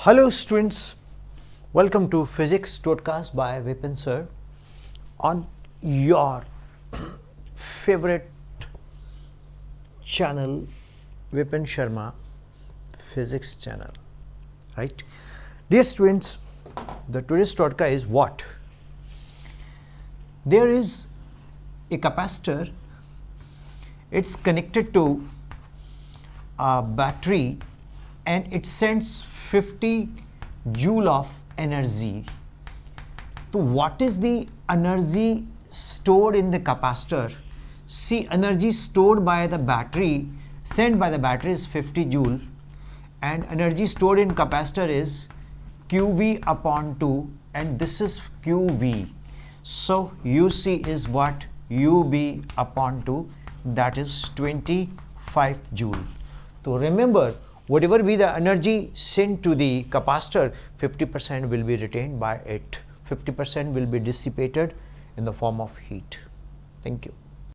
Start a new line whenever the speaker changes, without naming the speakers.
Hello students, welcome to Physics Podcast by Vipin sir on your favorite channel Vipin Sharma Physics channel, right? Dear students, the today's Totka is what? There is a capacitor, it's connected to a battery and it sends 50 joule of energy. So what is the energy stored in the capacitor? See, energy stored by the battery, sent by the battery is 50 joule, and energy stored in capacitor is qv upon 2, and this is qv. So UC is what? UB upon 2, that is 25 joule. So remember, whatever be the energy sent to the capacitor, 50% will be retained by it. 50% will be dissipated in the form of heat. Thank you.